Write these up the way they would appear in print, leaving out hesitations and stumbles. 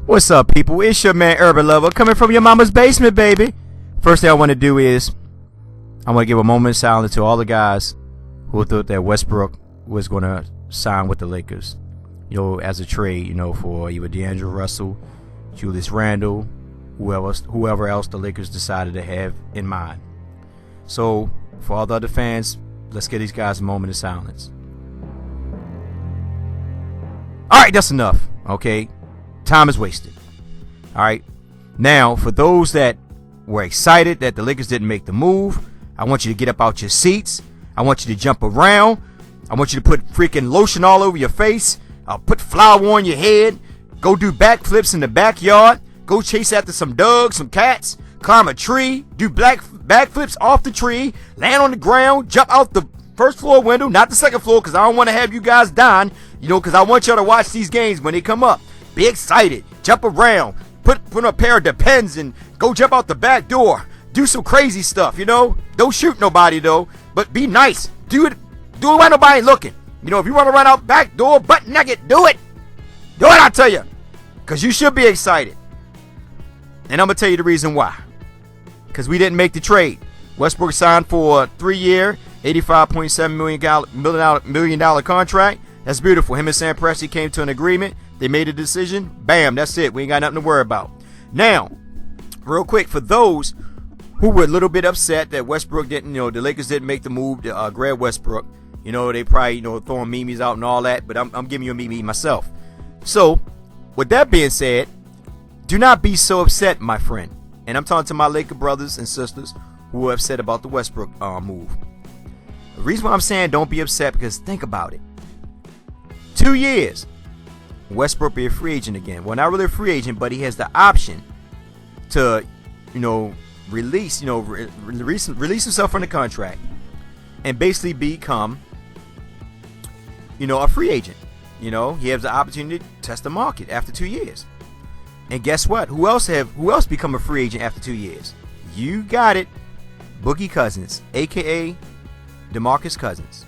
What's up, people? It's your man Urban Lover coming from your mama's basement, baby. First thing I want to do is I want to give a moment of silence to all the guys who thought that Westbrook was going to sign with the Lakers, as a trade, for either D'Angelo Russell, Julius Randle, whoever else the Lakers decided to have in mind. So for all the other fans, let's give these guys a moment of silence. All right, that's enough. Okay, time is wasted. All right, now for those that were excited that the Lakers didn't make the move, I want you to get up out your seats. I want you to jump around. I want you to put freaking lotion all over your face. Put flour on your head. Go do backflips in the backyard. Go chase after some dogs, some cats. Climb a tree. Do backflips off the tree. Land on the ground. Jump out the first floor window, not the second floor, because I don't want to have you guys dying. Because I want y'all to watch these games when they come up. Be excited. Jump around. Put on a pair of Depends and go jump out the back door. Do some crazy stuff, Don't shoot nobody, though. But be nice. Do it while nobody looking. If you want to run out back door butt naked, do it. Do it, I tell you. Because you should be excited. And I'm going to tell you the reason why. Because we didn't make the trade. Westbrook signed for a 3-year, $85.7 million contract. That's beautiful. Him and Sam Presti came to an agreement. They made a decision. Bam, that's it. We ain't got nothing to worry about. Now, real quick, for those who were a little bit upset that Westbrook didn't, the Lakers didn't make the move to grab Westbrook. They probably, throwing memes out and all that, but I'm giving you a meme myself. So, with that being said, do not be so upset, my friend. And I'm talking to my Laker brothers and sisters who are upset about the Westbrook move. The reason why I'm saying don't be upset, because think about it. 2 years, Westbrook be a free agent again. Well, not really a free agent, but he has the option to, release himself from the contract and basically become, a free agent. He has the opportunity to test the market after 2 years. And guess what? Who else become a free agent after 2 years? You got it. Boogie Cousins, aka DeMarcus Cousins.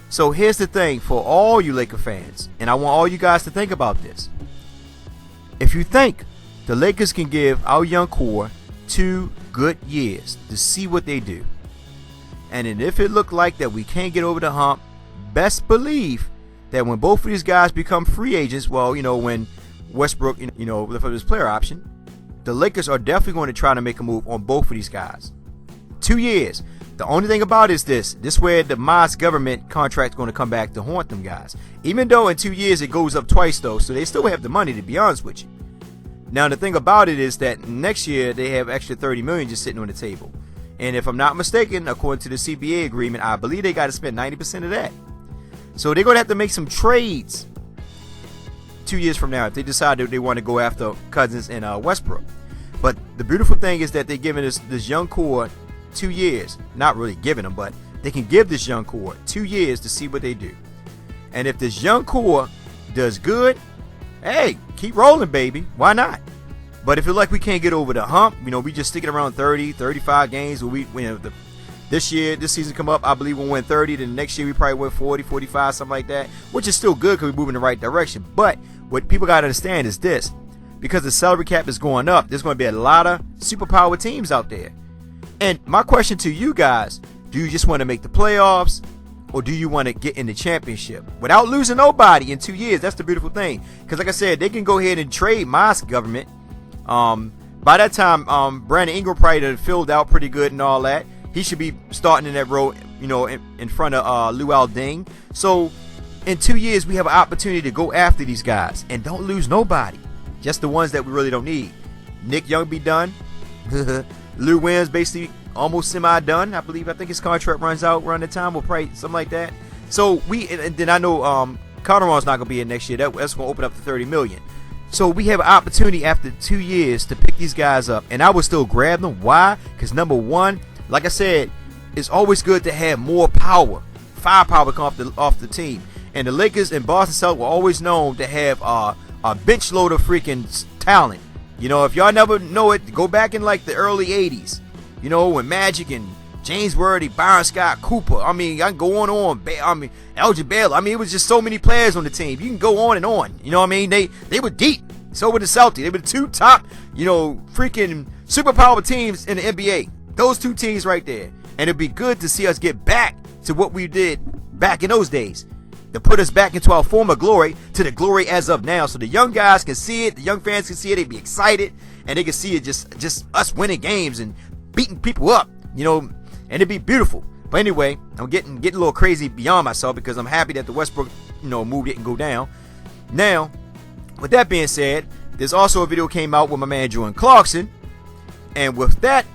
So here's the thing for all you Laker fans, and I want all you guys to think about this. If you think the Lakers can give our young core 2 good years to see what they do, and then if it looked like that we can't get over the hump, best believe that when both of these guys become free agents, when Westbrook, for his player option, the Lakers are definitely going to try to make a move on both of these guys. 2 years. The only thing about it is this where the Mars government contract is going to come back to haunt them guys. Even though in 2 years it goes up twice though, so they still have the money, to be honest with you. Now the thing about it is that next year they have extra $30 million just sitting on the table. And if I'm not mistaken, according to the CBA agreement, I believe they got to spend 90% of that. So they're going to have to make some trades 2 years from now if they decide that they want to go after Cousins and Westbrook. But the beautiful thing is that they're giving this young core 2 years. Not really giving them, but they can give this young core 2 years to see what they do. And if this young core does good, hey, keep rolling, baby. Why not? But if it's like we can't get over the hump, we just sticking around 30, 35 games. This season come up, I believe we'll win 30. Then next year we probably win 40, 45, something like that, which is still good because we're moving in the right direction. But what people got to understand is this. Because the salary cap is going up, there's going to be a lot of superpower teams out there. And my question to you guys, do you just want to make the playoffs, or do you want to get in the championship without losing nobody in 2 years? That's the beautiful thing. Because like I said, they can go ahead and trade my government. By that time, Brandon Ingram probably have filled out pretty good and all that. He should be starting in that role, in front of Luol Deng. So in 2 years, we have an opportunity to go after these guys and don't lose nobody. Just the ones that we really don't need. Nick Young be done. Lou Williams basically almost semi-done. I think his contract runs out around the time, or probably something like that. So and then I know Calderon's not going to be in next year. That's going to open up to $30 million. So we have an opportunity after 2 years to pick these guys up, and I would still grab them. Why? Because number one, like I said, it's always good to have more firepower come off the team. And the Lakers and Boston Celtics were always known to have a bench load of freaking talent. If y'all never know it, go back in like the early 80s. When Magic and James Worthy, Byron Scott, Cooper. I can go on and on. Elgin Baylor. It was just so many players on the team. You can go on and on. They were deep. So were the Celtics. They were the two top, freaking superpower teams in the NBA. Those two teams right there. And it'd be good to see us get back to what we did back in those days, to put us back into our former glory, to the glory as of now, so the young guys can see it, the young fans can see it, they be excited, and they can see it just us winning games and beating people up, and it'd be beautiful. But anyway, I'm getting a little crazy beyond myself because I'm happy that the Westbrook move didn't go down. Now, with that being said, there's also a video came out with my man Jordan Clarkson, and with that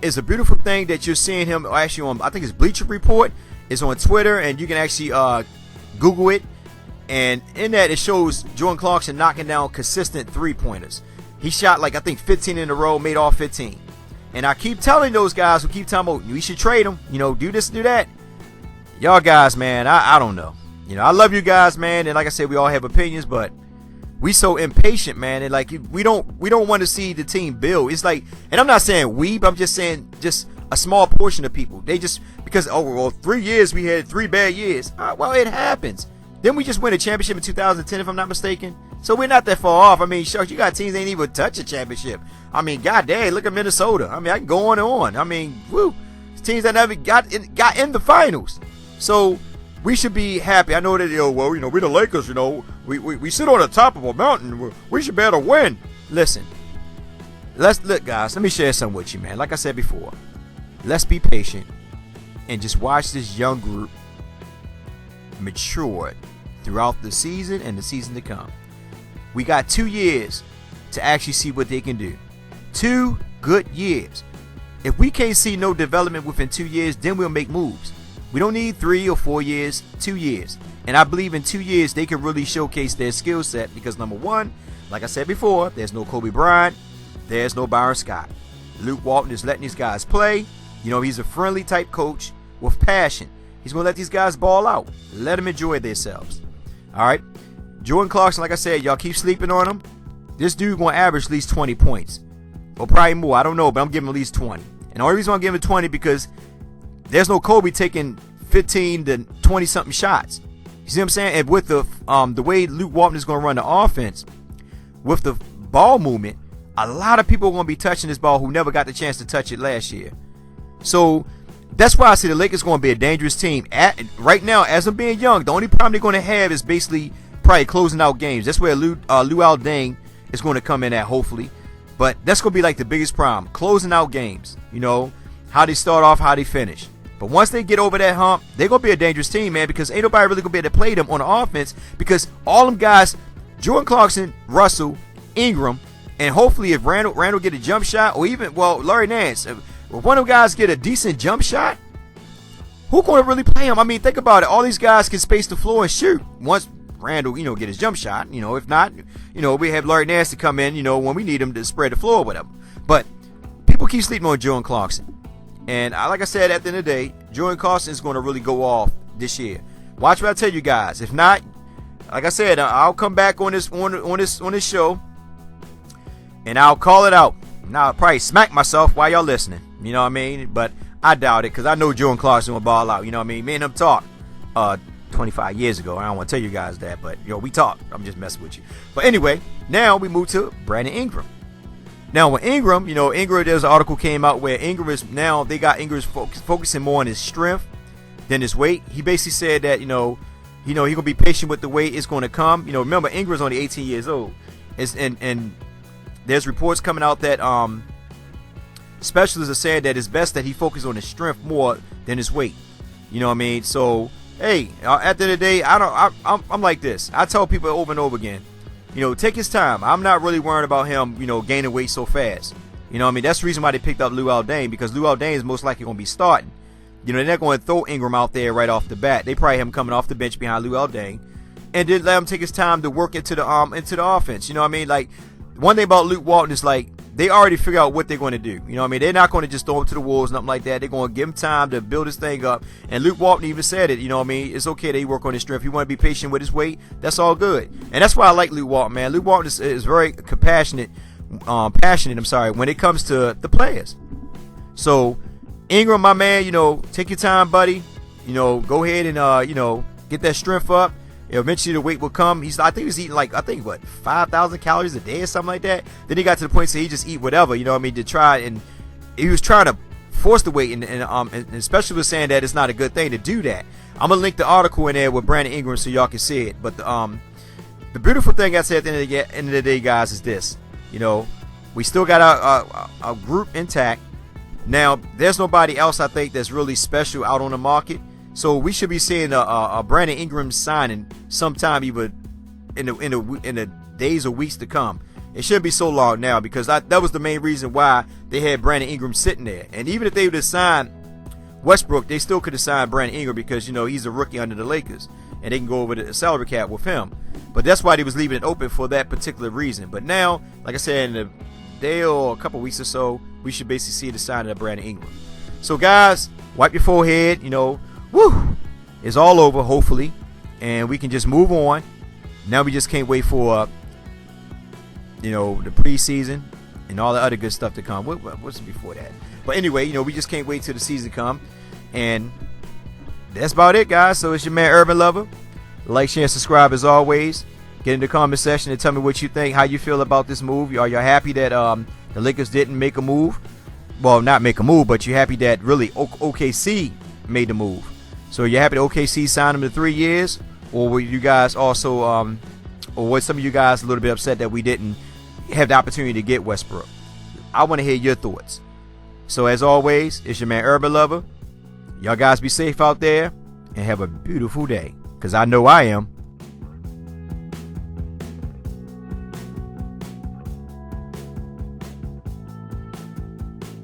is a beautiful thing that you're seeing him actually on, I think it's Bleacher Report. It's on Twitter, and you can actually Google it. And in that, it shows Jordan Clarkson knocking down consistent three-pointers. He shot like, I think, 15 in a row, made all 15. And I keep telling those guys who keep telling me, we should trade him, do this, do that. Y'all guys, man, I don't know. I love you guys, man, and like I said, we all have opinions, but we so impatient, man, and like we don't want to see the team build. It's like, and I'm not saying we, but I'm just saying just a small portion of people. They just, because 3 years we had 3 bad years. Well, it happens. Then we just win a championship in 2010, if I'm not mistaken. So we're not that far off. I mean, shucks, you got teams that ain't even touch a championship. I mean, goddamn, look at Minnesota. I mean, I can go on and on. I mean, woo, teams that never got in the finals. So we should be happy. I know that, we're the Lakers, we sit on the top of a mountain. We should be able to win. Listen, look, guys, let me share something with you, man. Like I said before, let's be patient and just watch this young group mature throughout the season and the season to come. We got 2 years to actually see what they can do. 2 good years. If we can't see no development within 2 years, then we'll make moves. We don't need 3 or 4 years, 2 years. And I believe in 2 years they can really showcase their skill set because, number one, like I said before, there's no Kobe Bryant, there's no Byron Scott. Luke Walton is letting these guys play. He's a friendly type coach with passion. He's going to let these guys ball out. Let them enjoy themselves. All right? Jordan Clarkson, like I said, y'all keep sleeping on him. This dude going to average at least 20 points. Or probably more. I don't know, but I'm giving him at least 20. And the only reason I'm giving him 20 because there's no Kobe taking 15 to 20-something shots. You see what I'm saying? And with the way Luke Walton is going to run the offense, with the ball movement, a lot of people are going to be touching this ball who never got the chance to touch it last year. So that's why I say the Lakers are going to be a dangerous team. Right now, as of being young, the only problem they're going to have is basically probably closing out games. That's where Luol Deng is going to come in at, hopefully. But that's going to be like the biggest problem, closing out games. How they start off, how they finish. But once they get over that hump, they're going to be a dangerous team, man, because ain't nobody really going to be able to play them on the offense because all them guys, Jordan Clarkson, Russell, Ingram, and hopefully if Randall get a jump shot, or even, Larry Nance, if one of them guys get a decent jump shot, who's going to really play him? I mean, think about it. All these guys can space the floor and shoot. Once Randall, get his jump shot, if not, we have Larry Nance to come in, when we need him to spread the floor or whatever. But people keep sleeping on Jordan Clarkson. And like I said, at the end of the day, Jordan Clarkson is going to really go off this year. Watch what I tell you guys. If not, like I said, I'll come back on this show, and I'll call it out. Now I'll probably smack myself while y'all listening. You know what I mean? But I doubt it because I know Jordan Clarkson will ball out. You know what I mean? Me and him talked 25 years ago. I don't want to tell you guys that, but we talked. I'm just messing with you. But anyway, now we move to Brandon Ingram. Now, with Ingram, there's an article came out where Ingram is now, they got Ingram's focusing more on his strength than his weight. He basically said that, he's going to be patient with the weight. It's going to come. Remember, Ingram's only 18 years old. And there's reports coming out that specialists are saying that it's best that he focus on his strength more than his weight. You know what I mean? So, hey, at the end of the day, I'm like this. I tell people over and over again, take his time. I'm not really worried about him, gaining weight so fast. You know what I mean? That's the reason why they picked up Luol Deng, because Luol Deng is most likely going to be starting. They're not going to throw Ingram out there right off the bat. They probably have him coming off the bench behind Luol Deng, and then let him take his time to work into the offense. You know what I mean? Like, one thing about Luke Walton is like they already figure out what they're going to do. You know what I mean? They're not going to just throw him to the wolves, nothing like that. They're going to give him time to build his thing up. And Luke Walton even said it. You know what I mean? It's okay that he work on his strength. He want to be patient with his weight. That's all good. And that's why I like Luke Walton, man. Luke Walton is very passionate. When it comes to the players. So Ingram, my man, take your time, buddy. Go ahead and get that strength up. Eventually the weight will come. I think he was eating like, 5,000 calories a day or something like that. Then he got to the point where he just eat whatever, you know what I mean, to try, and he was trying to force the weight, and especially was saying that it's not a good thing to do that. I'm gonna link the article in there with Brandon Ingram so y'all can see it. But the beautiful thing I said at the end of the day, guys, is this. We still got our group intact. Now, there's nobody else I think that's really special out on the market. So we should be seeing a Brandon Ingram signing sometime either in the days or weeks to come. It shouldn't be so long now, because that was the main reason why they had Brandon Ingram sitting there. And even if they would have signed Westbrook, they still could have signed Brandon Ingram, because he's a rookie under the Lakers, and they can go over the salary cap with him. But that's why they was leaving it open for that particular reason. But now, like I said, in a day or a couple weeks or so, we should basically see the signing of Brandon Ingram. So guys, wipe your forehead. Woo, it's all over, hopefully, and we can just move on. Now we just can't wait for the preseason and all the other good stuff to come. What's before that? But anyway, we just can't wait till the season come. And that's about it, guys. So it's your man Urban Lover. Like, share, and subscribe as always. Get in the comment section and tell me what you think, how you feel about this move. Are you happy that the Lakers didn't make a move? Well, not make a move, but you're happy that really OKC made the move. So you're happy that OKC signed him to 3 years? Or were you guys also, or was some of you guys a little bit upset that we didn't have the opportunity to get Westbrook? I want to hear your thoughts. So as always, it's your man Urban Lover. Y'all guys be safe out there and have a beautiful day, because I know I am.